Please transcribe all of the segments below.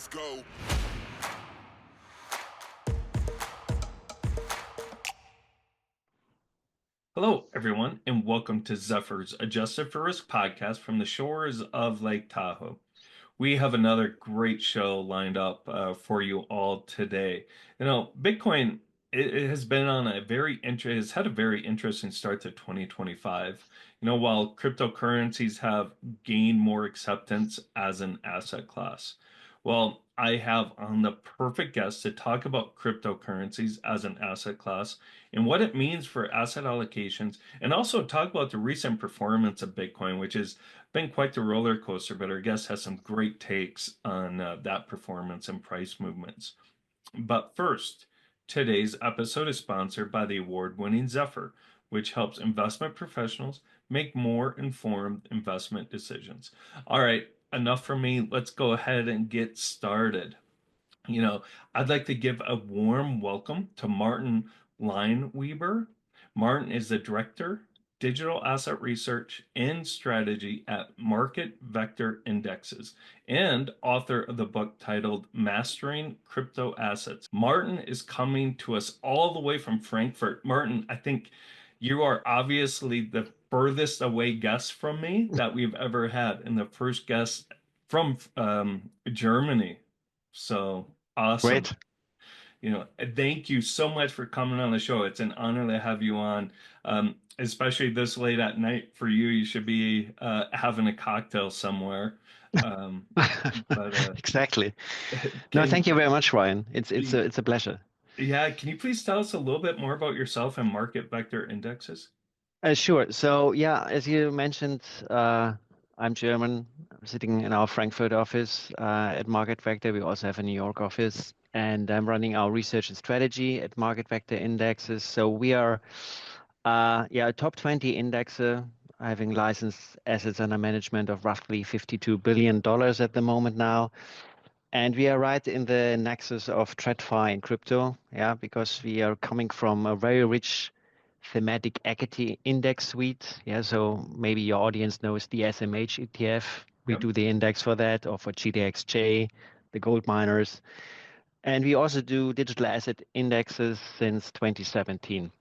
Let's go. Hello, everyone, and welcome to Zephyr's Adjusted for Risk podcast from the shores of Lake Tahoe. We have another great show lined up for you all today. Bitcoin it has been on has had a very interesting start to 2025. While cryptocurrencies have gained more acceptance as an asset class. Well, I have on the perfect guest to talk about cryptocurrencies as an asset class and what it means for asset allocations, and also talk about the recent performance of Bitcoin, which has been quite the roller coaster, but our guest has some great takes on that performance and price movements. But first, today's episode is sponsored by the award-winning Zephyr, which helps investment professionals make more informed investment decisions. All right, enough from me. Let's go ahead and get started. You know, I'd like to give a warm welcome to Martin Leinweber. Martin is the Director, Digital Asset Research and Strategy at MarketVector Indexes and author of the book titled Mastering Crypto Assets. Martin is coming to us all the way from Frankfurt. Martin, I think you are obviously the furthest away guest from me that we've ever had, and the first guest from Germany. So awesome. Great. Thank you so much for coming on the show. It's an honor to have you on, especially this late at night for you. You should be having a cocktail somewhere. Um, but Exactly. No, can thank you very much, Ryan. It's a pleasure. yeah, can you please tell us a little bit more about yourself and market vector indexes? Sure. So yeah, as you mentioned, I'm German. I'm sitting in our Frankfurt office at MarketVector. We also have a New York office, and I'm running our research and strategy at MarketVector Indexes. So we are, a top 20 indexer, having licensed assets under management of roughly $52 billion at the moment now. And we are right in the nexus of TradFi and crypto, yeah, because we are coming from a very rich thematic equity index suite. Yeah, so maybe your audience knows the SMH ETF. We Yep. do the index for that, or for GDXJ, the gold miners. And we also do digital asset indexes since 2017.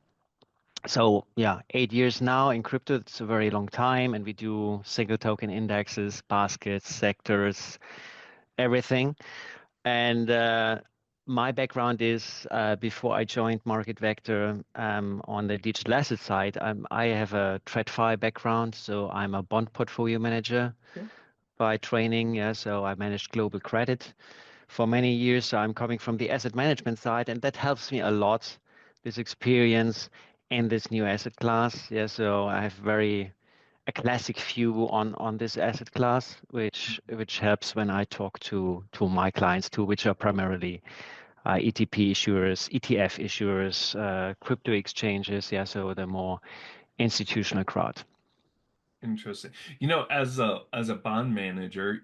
So yeah, 8 years now in crypto, it's a very long time. And we do single token indexes, baskets, sectors, everything. And my background is before I joined MarketVector on the digital asset side, I have a TradFi background, so I'm a bond portfolio manager Okay. by training. Yeah, so I managed global credit for many years. So I'm coming from the asset management side, and that helps me a lot. This experience in this new asset class. Yeah, so I have a classic view on this asset class, which helps when I talk to my clients too, which are primarily ETP issuers, ETF issuers, crypto exchanges. Yeah, so the more institutional crowd. Interesting. As a bond manager,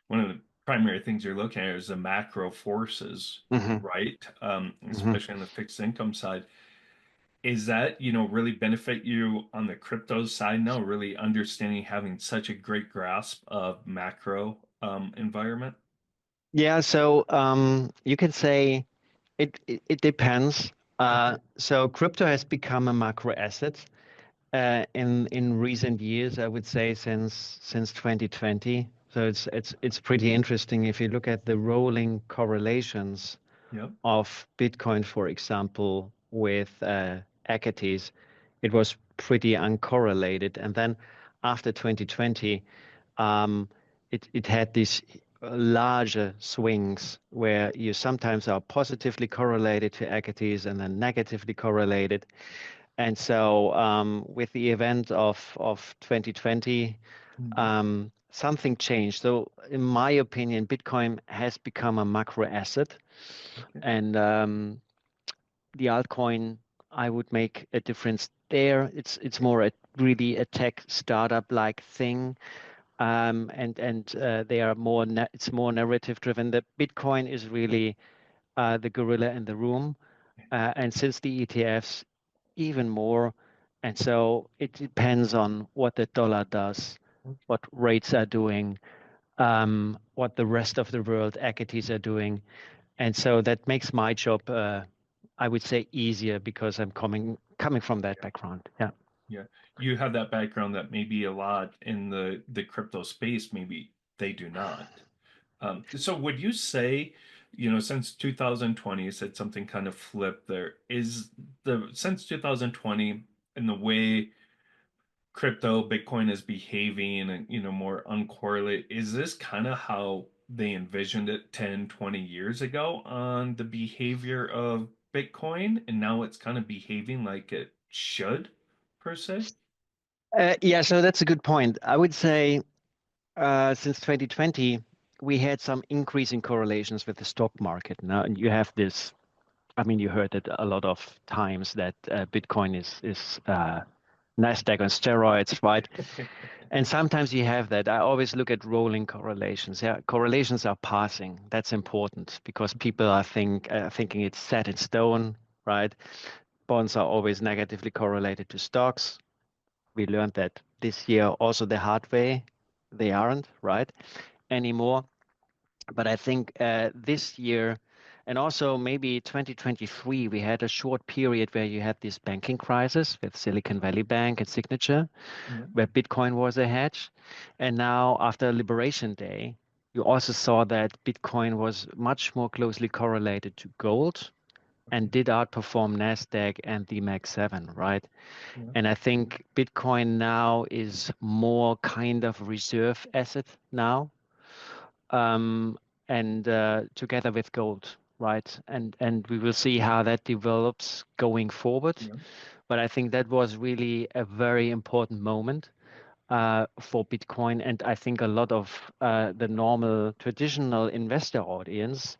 one of the primary things you're looking at is the macro forces, Hmm. right? Hmm. Especially on the fixed income side. Is that, really benefit you on the crypto side now, really understanding having such a great grasp of macro environment? Yeah, so you can say it depends. So crypto has become a macro asset in recent years, I would say since 2020. So it's pretty interesting if you look at the rolling correlations Yep. of Bitcoin, for example, with equities. It was pretty uncorrelated, and then after 2020, um, it had these larger swings where you sometimes are positively correlated to equities and then negatively correlated. And so, with the event of 2020, Mhm. something changed. So, in my opinion, Bitcoin has become a macro asset, Okay. and the altcoin, I would make a difference there. It's more really a tech startup like thing, and they are it's more narrative driven. The Bitcoin is really the gorilla in the room, and since the ETFs even more. And so it depends on what the dollar does, what rates are doing. what the rest of the world equities are doing. And so that makes my job, I would say, easier because I'm coming from that background. Yeah. Yeah. You have that background that maybe a lot in the crypto space, maybe they do not. So would you say, since 2020, you said something kind of flipped there. Is the since 2020 and the way crypto, Bitcoin is behaving and, more uncorrelated, is this kind of how they envisioned it 10, 20 years ago on the behavior of Bitcoin? And now it's kind of behaving like it should, per se? Yeah, so that's a good point. I would say since 2020, we had some increasing correlations with the stock market. Now you have this, I mean, you heard it a lot of times that Bitcoin is Nasdaq on steroids, right? And sometimes you have that. I always look at rolling correlations. Yeah, correlations are passing. That's important because people are thinking it's set in stone, right? Bonds are always negatively correlated to stocks. We learned that this year also the hard way. They aren't, right, anymore. But I think this year and also maybe 2023, we had a short period where you had this banking crisis with Silicon Valley Bank and Signature, Yeah. where Bitcoin was a hedge. And now after Liberation Day, you also saw that Bitcoin was much more closely correlated to gold and Okay. did outperform NASDAQ and the MAX 7, right? Yeah. And I think Bitcoin now is more kind of reserve asset now, um, and together with gold, right? And we will see how that develops going forward. Yeah. But I think that was really a very important moment for Bitcoin, and I think a lot of the normal traditional investor audience,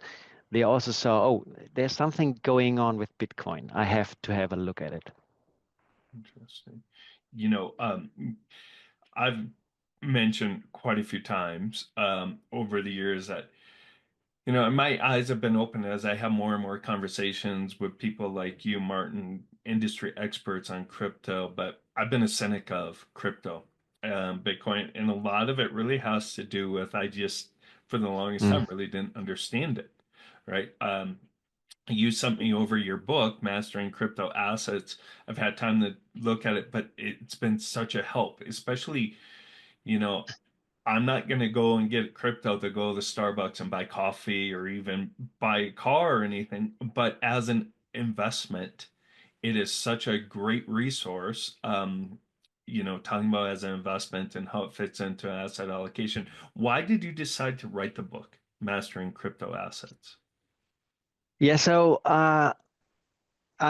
they also saw, oh, there's something going on with Bitcoin. I have to have a look at it. Interesting. You know, um, I've mentioned quite a few times over the years that, my eyes have been opened as I have more and more conversations with people like you, Martin, industry experts on crypto, but I've been a cynic of crypto, Bitcoin, and a lot of it really has to do with I just, for the longest Mm. time, really didn't understand it, right? You sent me over your book, Mastering Crypto Assets. I've had time to look at it, but it's been such a help, especially, you know, I'm not going to go and get crypto to go to Starbucks and buy coffee or even buy a car or anything. But as an investment, it is such a great resource. Talking about as an investment and how it fits into asset allocation. Why did you decide to write the book, Mastering Crypto Assets? Yeah, so I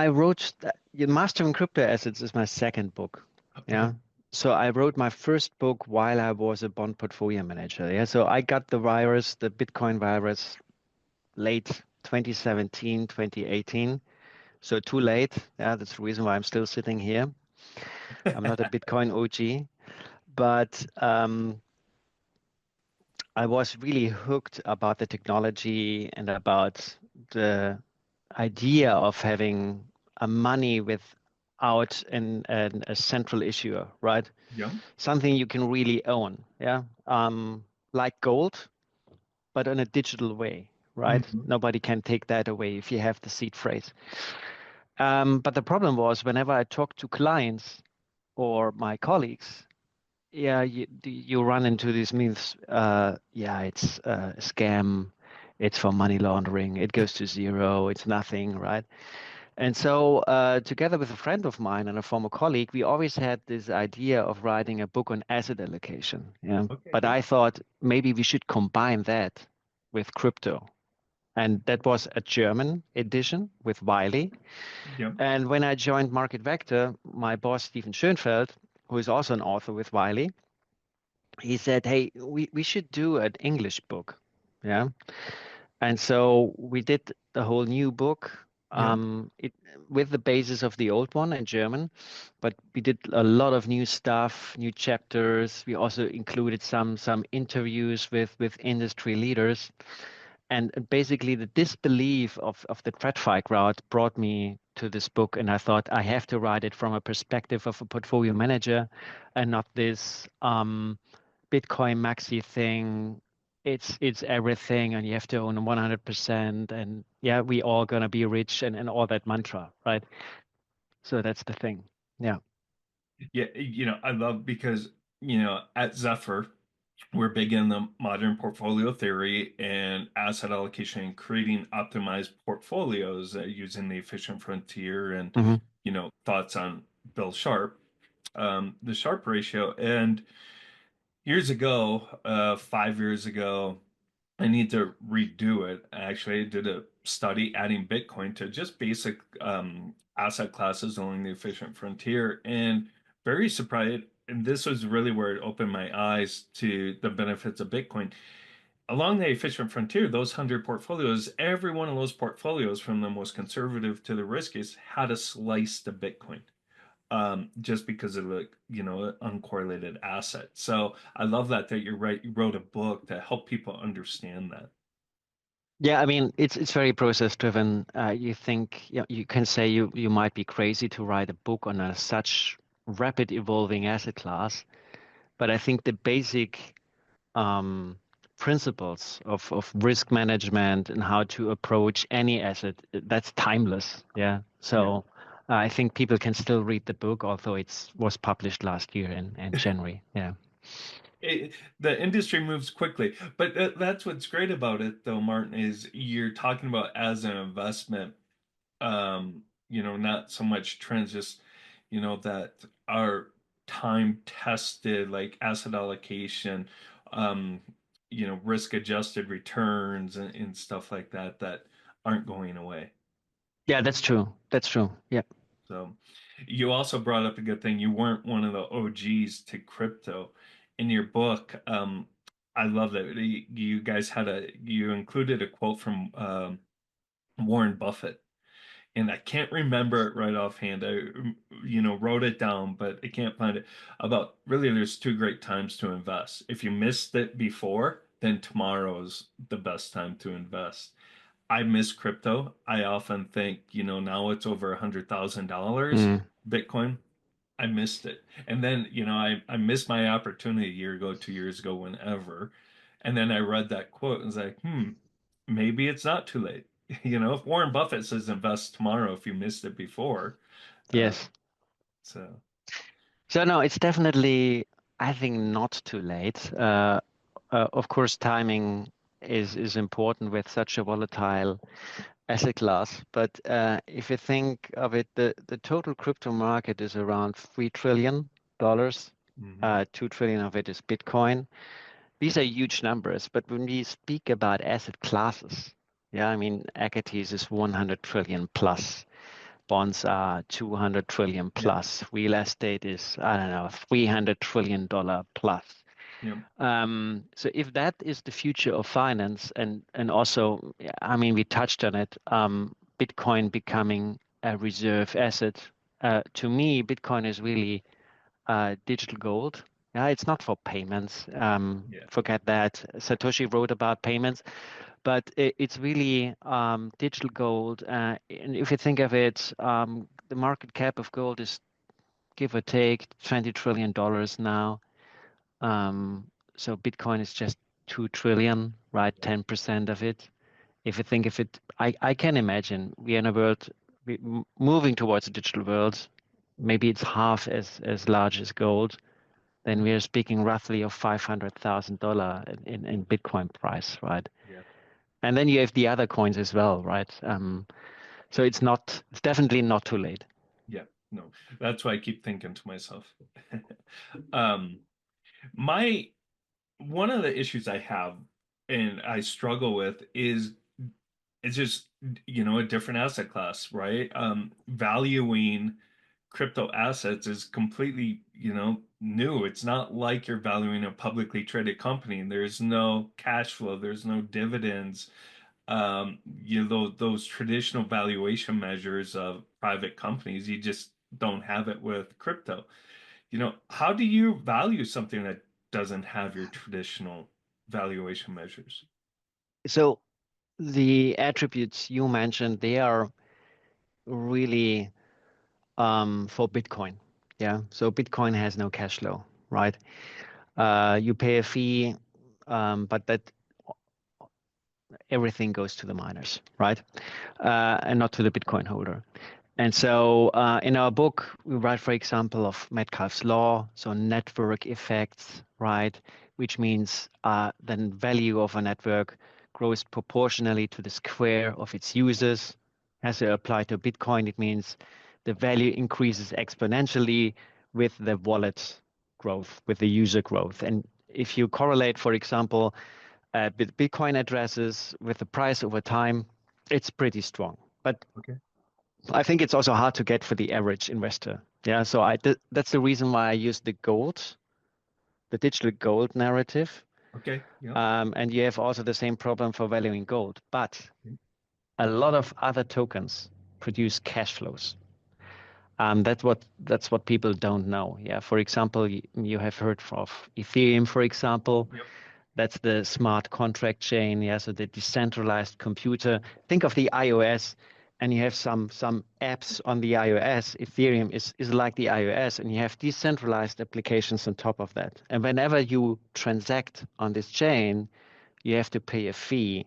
wrote Mastering Crypto Assets is my second book. Okay. Yeah. So I wrote my first book while I was a bond portfolio manager. Yeah. So I got the virus, the Bitcoin virus, late 2017, 2018. So too late. Yeah, that's the reason why I'm still sitting here. I'm not a Bitcoin OG, but I was really hooked about the technology and about the idea of having a money without a central issuer, right? Yeah. Something you can really own, yeah? Like gold, but in a digital way, right? Mhm. Nobody can take that away if you have the seed phrase. But the problem was whenever I talked to clients or my colleagues, yeah, you run into these myths. Yeah, it's a scam. It's for money laundering. It goes to zero. It's nothing, right? And so, together with a friend of mine and a former colleague, we always had this idea of writing a book on asset allocation. Yeah. Okay, But good. I thought maybe we should combine that with crypto. And that was a German edition with Wiley. Yeah. And when I joined MarketVector, my boss, Stephen Schoenfeld, who is also an author with Wiley, he said, hey, we should do an English book. Yeah. And so we did the whole new book, Yeah. it with the basis of the old one in German, but we did a lot of new stuff, new chapters. We also included some interviews with industry leaders. And basically the disbelief of the TradFi crowd brought me to this book. And I thought I have to write it from a perspective of a portfolio manager and not this Bitcoin maxi thing. it's everything, and you have to own 100%, and yeah, we all gonna be rich, and all that mantra, right? So that's the thing. Yeah. Yeah, I love because, at Zephyr, we're big in the modern portfolio theory and asset allocation and creating optimized portfolios using the efficient frontier and, Hmm. thoughts on Bill Sharp, the Sharp ratio. And years ago, 5 years ago, I need to redo it. Actually, I did a study adding Bitcoin to just basic asset classes along the efficient frontier, and very surprised. And this was really where it opened my eyes to the benefits of Bitcoin. Along the efficient frontier, those 100 portfolios, every one of those portfolios, from the most conservative to the riskiest, had a slice to Bitcoin, just because of the uncorrelated asset. So I love that you're right. You wrote a book to help people understand that. Yeah, I mean, it's very process driven. You think, you can say you might be crazy to write a book on a such rapid evolving asset class, but I think the basic um, principles of risk management and how to approach any asset, that's timeless. Yeah. Yeah. So I think people can still read the book, although it's was published last year in January. Yeah. The industry moves quickly, but that's what's great about it, though, Martin, is you're talking about as an investment, not so much trends, just, that are time tested, like asset allocation, um, risk adjusted returns and stuff like that that aren't going away. Yeah, that's true. That's true. Yeah. So you also brought up a good thing. You weren't one of the OGs to crypto. In your book, I love that you guys you included a quote from Warren Buffett, and I can't remember it right offhand. I, wrote it down, but I can't find it. About really, there's two great times to invest. If you missed it before, then tomorrow's the best time to invest. I miss crypto. I often think, now it's over $100,000 Mm. Bitcoin. I missed it. And then, I missed my opportunity a year ago, 2 years ago, whenever. And then I read that quote and was like, maybe it's not too late. If Warren Buffett says invest tomorrow if you missed it before. Uh, Yes. so, So no, it's definitely, I think, not too late. Of course, timing is important with such a volatile asset class. But if you think of it, the total crypto market is around $3 trillion. mhm. 2 trillion of it is Bitcoin. These are huge numbers. But when we speak about asset classes, yeah, I mean, equities is 100 trillion plus. Bonds are 200 trillion Yeah, plus. Real estate is, I don't know, $300 trillion plus. yeah, So if that is the future of finance, and also, yeah, I mean, we touched on it, Bitcoin becoming a reserve asset. To me, Bitcoin is really digital gold. Yeah, it's not for payments. yeah, Forget that. Satoshi wrote about payments, but it's really digital gold. And if you think of it, the market cap of gold is give or take $20 trillion now. So Bitcoin is just 2 trillion, right? 10% of it. If you think of it, I can imagine we are in a world moving towards a digital world. Maybe it's half as large as gold. Then we are speaking roughly of $500,000 in Bitcoin price, right? yeah, And then you have the other coins as well, right? So it's definitely not too late. yeah. No, that's why I keep thinking to myself. Um, my One of the issues I have and I struggle with is it's just, a different asset class, right? Valuing crypto assets is completely, new. It's not like you're valuing a publicly traded company. There's no cash flow, there's no dividends. Those traditional valuation measures of private companies, you just don't have it with crypto. How do you value something that doesn't have your traditional valuation measures? So the attributes you mentioned, they are really for Bitcoin. Yeah. So Bitcoin has no cash flow, right? You pay a fee, but that everything goes to the miners, right? And not to the Bitcoin holder. And so in our book, we write, for example, of Metcalfe's law, so network effects, right? Which means the value of a network grows proportionally to the square of its users. As it applied to Bitcoin, it means the value increases exponentially with the wallet growth, with the user growth. And if you correlate, for example, Bitcoin addresses with the price over time, it's pretty strong. But Okay. I think it's also hard to get for the average investor. Yeah, so that's the reason why I use the gold, the digital gold narrative. Okay. Yeah. And you have also the same problem for valuing gold. But a lot of other tokens produce cash flows. That's what people don't know. Yeah, for example, you have heard of Ethereum, for example. Yep. That's the smart contract chain. Yeah, so the decentralized computer. Think of the iOS, and you have some apps on the iOS. Ethereum is like the iOS, and you have decentralized applications on top of that. And whenever you transact on this chain, you have to pay a fee.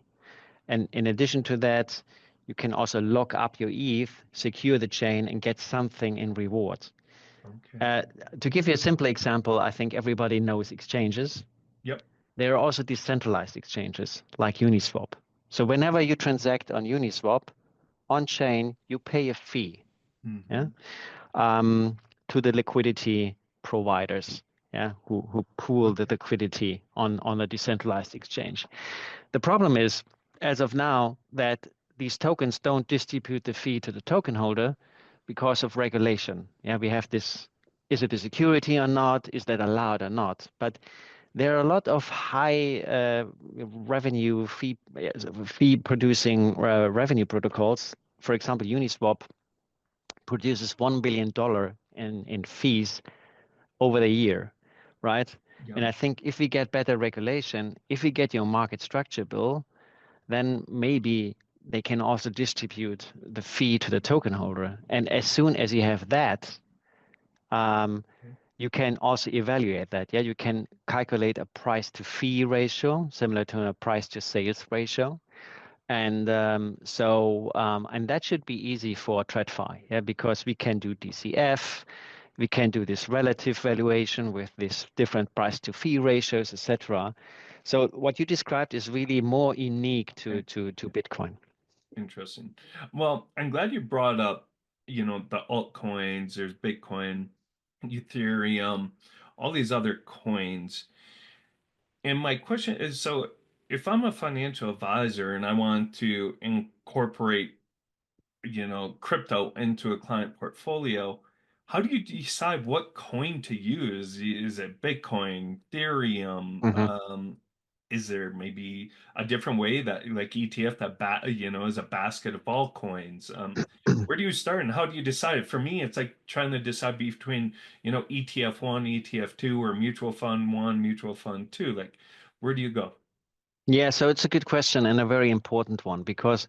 And in addition to that, you can also lock up your ETH, secure the chain, and get something in reward. Okay. Uh, to give you a simple example, I think everybody knows exchanges. Yep. There are also decentralized exchanges like Uniswap. So whenever you transact on Uniswap on chain, you pay a fee, yeah, Hmm. um, to the liquidity providers, yeah, who pool the Okay. liquidity on a decentralized exchange. The problem is, as of now, that these tokens don't distribute the fee to the token holder because of regulation. Yeah, we have this. Is it a security or not? Is that allowed or not? But there are a lot of high revenue fee producing revenue protocols. For example, Uniswap produces $1 billion in fees over the year, right? Yeah. And I think if we get better regulation, if we get your market structure bill, then maybe they can also distribute the fee to the token holder. And as soon as you have that, um, Okay. you can also evaluate that. Yeah, you can calculate a price to fee ratio, similar to a price to sales ratio. And and that should be easy for TradFi, yeah, because we can do DCF, we can do this relative valuation with this different price to fee ratios, etc. So what you described is really more unique to Okay. to Bitcoin. Interesting. Well, I'm glad you brought up, the altcoins. There's Bitcoin, Ethereum, all these other coins. And my question is, so if I'm a financial advisor and I want to incorporate, crypto into a client portfolio, how do you decide what coin to use? Is it Bitcoin, Ethereum? Mhm. Is there maybe a different way that like ETF that is a basket of all coins? Where do you start and how do you decide? For me, it's like trying to decide between, ETF one, ETF two, or mutual fund one, mutual fund two. Like, where do you go? Yeah, so it's a good question and a very important one because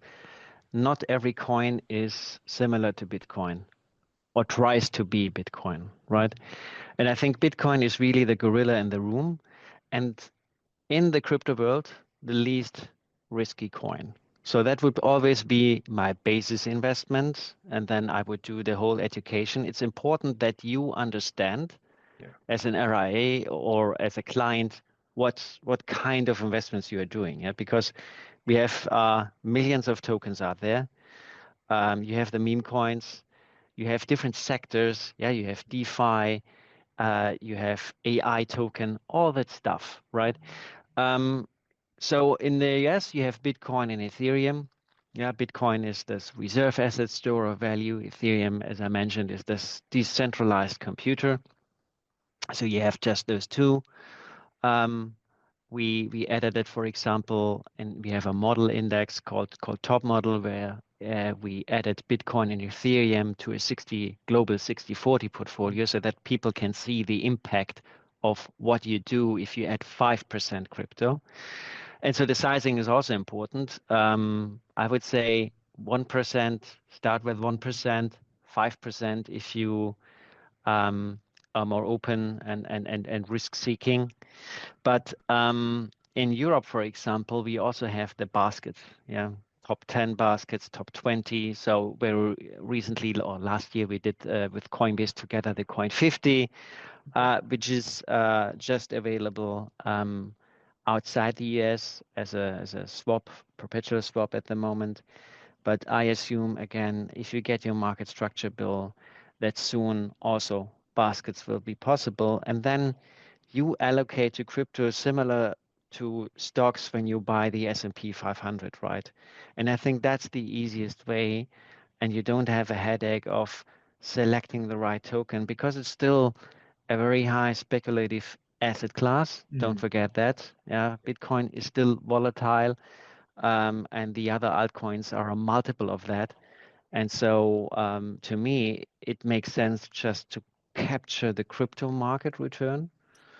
not every coin is similar to Bitcoin or tries to be Bitcoin, right? And I think Bitcoin is really the gorilla in the room. And in the crypto world, the least risky coin. So that would always be my basis investment. And then I would do the whole education. It's important that you understand Yeah. as an RIA or as a client what kind of investments you are doing. Yeah, because we have millions of tokens out there. You have the meme coins. You have different sectors. Yeah, you have DeFi. You have AI token. All that stuff, right? Um, so in the US, you have Bitcoin and Ethereum. Yeah, Bitcoin is this reserve asset store of value. Ethereum, as I mentioned, is this decentralized computer. So you have just those two. Um, we added it, for example, and we have a model index called Top Model where we added Bitcoin and Ethereum to a 60 global 60/40 portfolio so that people can see the impact of what you do if you add 5% crypto. And so the sizing is also important. I would say 1%, start with 1%, 5% if you are more open and risk seeking. But in Europe, for example, we also have the baskets, yeah, top 10 baskets, top 20. So very recently or last year we did with Coinbase together the Coin 50, which is just available outside the US as a swap, perpetual swap at the moment. But I assume, again, if you get your market structure bill, that soon also baskets will be possible. And then you allocate to crypto similar to stocks when you buy the S&P 500, right? And I think that's the easiest way, and you don't have a headache of selecting the right token because it's still a very high speculative asset class. Don't Mm. forget that. Yeah, Bitcoin is still volatile, and the other altcoins are a multiple of that. And so, to me, it makes sense just to capture the crypto market return,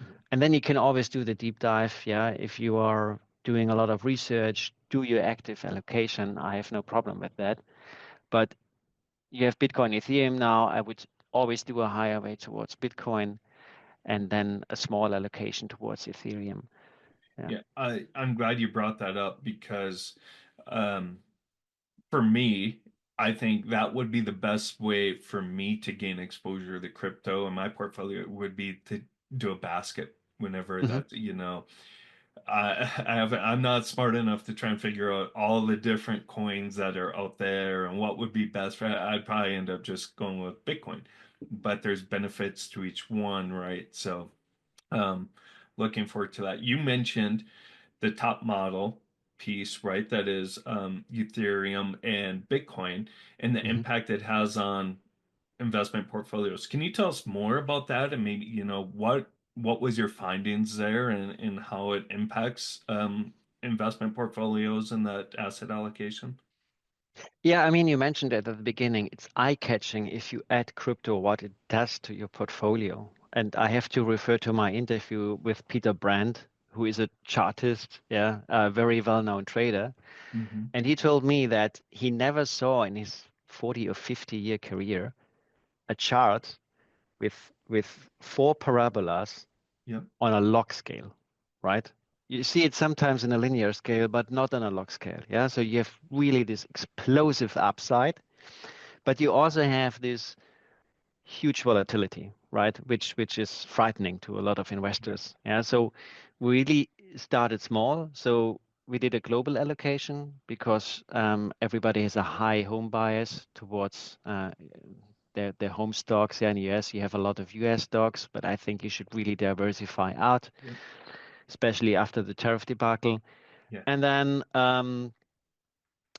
Yeah. and then you can always do the deep dive. Yeah, if you are doing a lot of research, do your active allocation. I have no problem with that. But you have Bitcoin, Ethereum now. I would always do a higher weight towards Bitcoin and then a small allocation towards Ethereum. Yeah. Yeah, I'm glad you brought that up because um, for me, I think that would be the best way for me to gain exposure to crypto in my portfolio would be to do a basket whenever Hmm. that, I'm not smart enough to try and figure out all the different coins that are out there and what would be best for. I'd probably end up just going with Bitcoin, but there's benefits to each one, right? So, um, looking forward to that. You mentioned the top model piece, right? That is Ethereum and Bitcoin and the Hmm. impact it has on investment portfolios. Can you tell us more about that and maybe, what was your findings there and how it impacts investment portfolios and that asset allocation? Yeah, I mean, you mentioned it at the beginning. It's eye-catching if you add crypto, what it does to your portfolio. And I have to refer to my interview with Peter Brandt, who is a chartist, yeah, a very well-known trader. Hmm. And he told me that he never saw in his 40 or 50-year career a chart with four parabolas Yep. on a log scale, right? You see it sometimes in a linear scale, but not on a log scale. Yeah. So you have really this explosive upside, but you also have this huge volatility, right? Which is frightening to a lot of Yep. investors. Yeah. So we really started small. So we did a global allocation because everybody has a high home bias towards their home stocks. Yeah, in the US, you have a lot of US stocks, but I think you should really diversify out, Yep. especially after the tariff debacle. Yeah. And then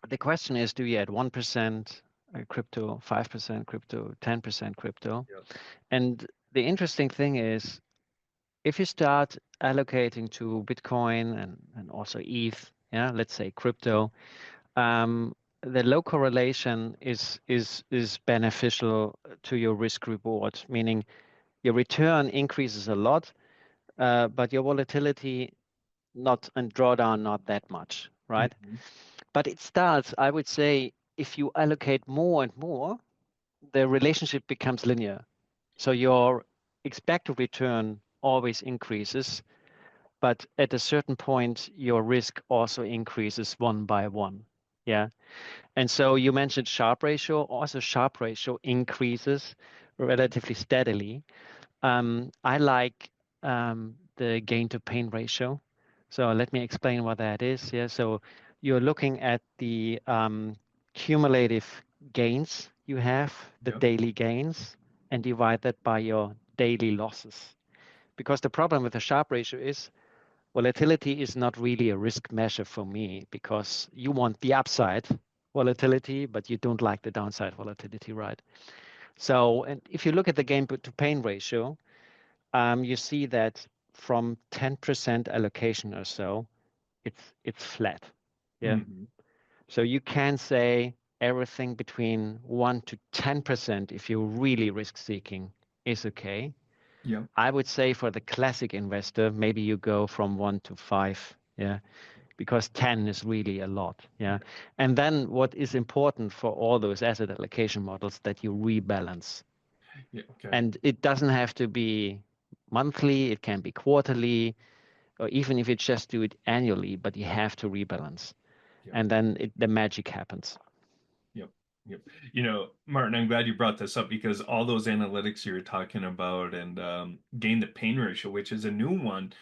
the question is, do you add 1% crypto, 5% crypto, 10% crypto? Yep. And the interesting thing is, if you start allocating to Bitcoin and also ETH, yeah, let's say crypto, the low correlation is beneficial to your risk reward, meaning your return increases a lot, but your volatility not and drawdown not that much, right? Hmm. But it starts, I would say, if you allocate more and more, the relationship becomes linear. So your expected return always increases, but at a certain point, your risk also increases one by one. Yeah. And so you mentioned Sharpe ratio, also Sharpe ratio increases relatively steadily. I like the gain to pain ratio. So let me explain what that is. Yeah, so you're looking at the cumulative gains you have, the Yep. daily gains, and divide that by your daily losses. Because the problem with the Sharpe ratio is volatility is not really a risk measure for me because you want the upside volatility, but you don't like the downside volatility, right? So, and if you look at the gain to pain ratio, you see that from 10% allocation or so, it's flat. Yeah. Hmm. So you can say everything between 1 to 10% if you're really risk seeking is okay. Yep. I would say for the classic investor, maybe you go from 1 to 5. Yeah. Because 10 is really a lot. Yeah. Yeah. And then what is important for all those asset allocation models that you rebalance. Yeah. Okay. And it doesn't have to be monthly, it can be quarterly, or even if you just do it annually, but you have to rebalance, Yep. and then the magic happens. Yep. Yep. Martin, I'm glad you brought this up because all those analytics you're talking about and gain the pain ratio, which is a new one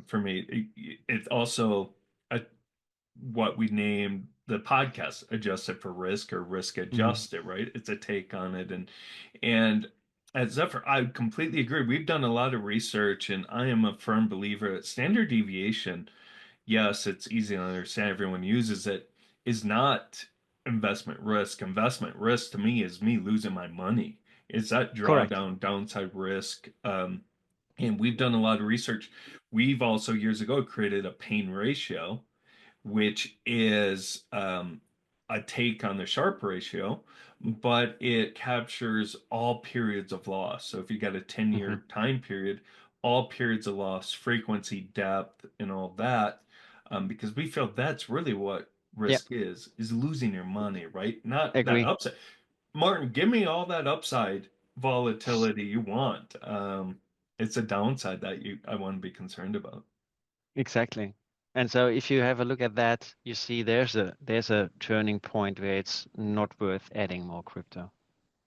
for me. It's also a, what we named the podcast adjusted for risk or risk Hmm. adjusted, right? It's a take on it. And at Zephyr, I completely agree. We've done a lot of research and I am a firm believer that standard deviation, yes, it's easy to understand, everyone uses it, is not investment risk. Investment risk to me is me losing my money. It's that Correct. drawdown downside risk. And we've done a lot of research. We've also years ago created a pain ratio which is a take on the Sharpe ratio, but it captures all periods of loss. So if you got a Hmm. 10-year time period, all periods of loss, frequency, depth, and all that, because we feel that's really what Yeah, risk is losing your money, right? Not that agree. upside. Martin, give me all that upside volatility you want. It's a downside that I want to be concerned about. Exactly. And so if you have a look at that, you see there's a turning point where it's not worth adding more crypto.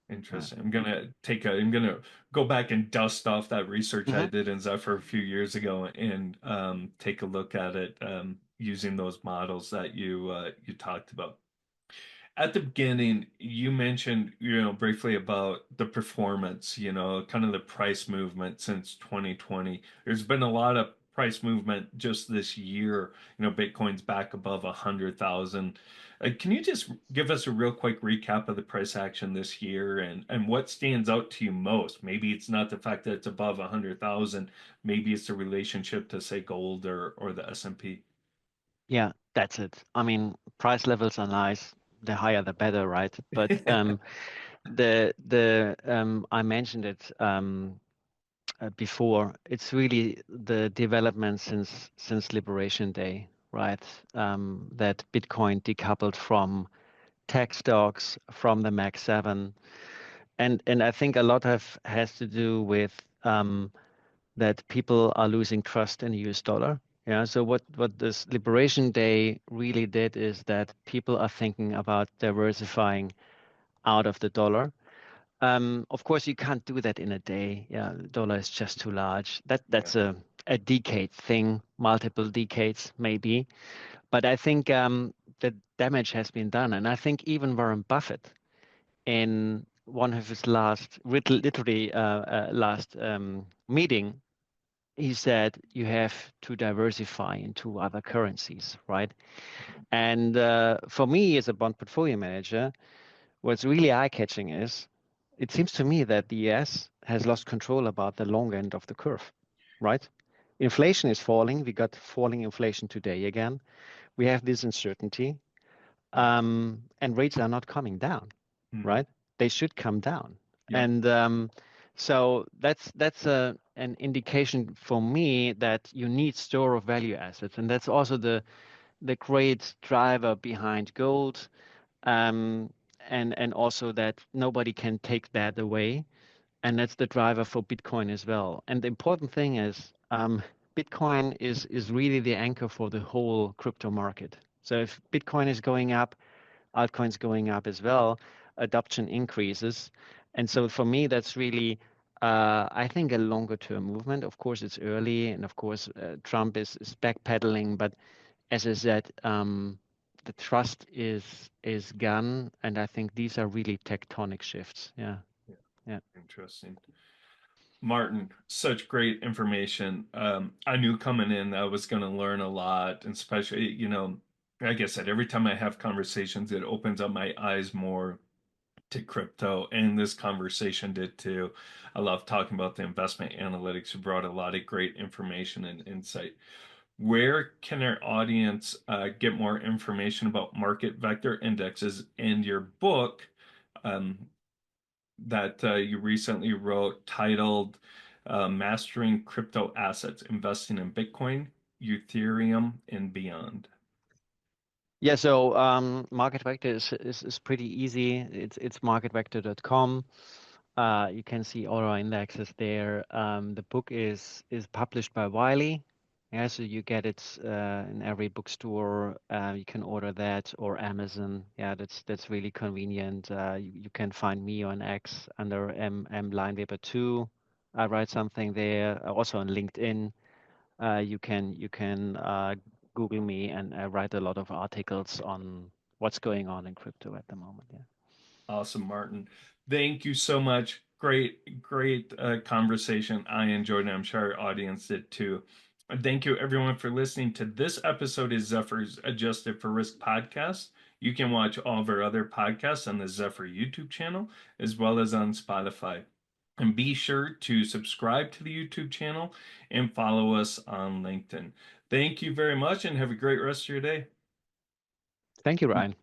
Right. Interesting. I'm gonna go back and dust off that research I Hmm. did in Zephyr a few years ago and take a look at it using those models that you talked about. At the beginning, you mentioned, briefly about the performance, kind of the price movement since 2020. There's been a lot of price movement just this year. Bitcoin's back above 100,000. Can you just give us a real quick recap of the price action this year and what stands out to you most? Maybe it's not the fact that it's above 100,000. Maybe it's the relationship to, say, gold or the S&P. Yeah, that's it. I mean, price levels are nice. The higher, the better, right? But the I mentioned it before. It's really the development since Liberation Day, right? That Bitcoin decoupled from tech stocks, from the Mag 7, and I think a lot of has to do with that people are losing trust in the US dollar. Yeah, so what this Liberation Day really did is that people are thinking about diversifying out of the dollar. Of course, you can't do that in a day. Yeah, the dollar is just too large. Yeah. That's a decade thing, multiple decades maybe. But I think the damage has been done, and I think even Warren Buffett in one of his literally last meeting, he said you have to diversify into other currencies, right? And for me, as a bond portfolio manager, what's really eye-catching is it seems to me that the US has lost control about the long end of the curve, right? Inflation is falling. We got falling inflation today again. We have this uncertainty, and rates are not coming down, Mm-hmm. right? They should come down, Yep. and so that's an indication for me that you need store of value assets, and that's also the great driver behind gold, um, and also that nobody can take that away, and that's the driver for Bitcoin as well. And the important thing is, Bitcoin is really the anchor for the whole crypto market. So if Bitcoin is going up, altcoins going up as well, adoption increases. And so for me, that's really, I think, a longer term movement. Of course, it's early, and of course, Trump is backpedaling. But as I said, the trust is gone, and I think these are really tectonic shifts. Yeah, Yeah. yeah. Interesting. Martin, such great information. I knew coming in I was going to learn a lot, and especially, like I said, every time I have conversations, it opens up my eyes more to crypto, and this conversation did too. I love talking about the investment analytics. You brought a lot of great information and insight. Where can our audience get more information about market vector indexes and your book? Um, that you recently wrote titled Mastering Crypto Assets, Investing in Bitcoin, Ethereum, and Beyond. Yeah, so MarketVector is pretty easy. It's marketvector.com. You can see all our indexes there. The book is published by Wiley. Yeah, so you get it in every bookstore. You can order that or Amazon. Yeah, that's really convenient. You can find me on X under M Leinweber 2. I write something there. Also on LinkedIn. You can Google me, and I write a lot of articles on what's going on in crypto at the moment. Yeah. Awesome, Martin. Thank you so much. Great conversation. I enjoyed it. I'm sure our audience did too. And thank you, everyone, for listening to this episode of Zephyr's Adjusted for Risk podcast. You can watch all of our other podcasts on the Zephyr YouTube channel as well as on Spotify. And be sure to subscribe to the YouTube channel and follow us on LinkedIn. Thank you very much and have a great rest of your day. Thank you, Ryan.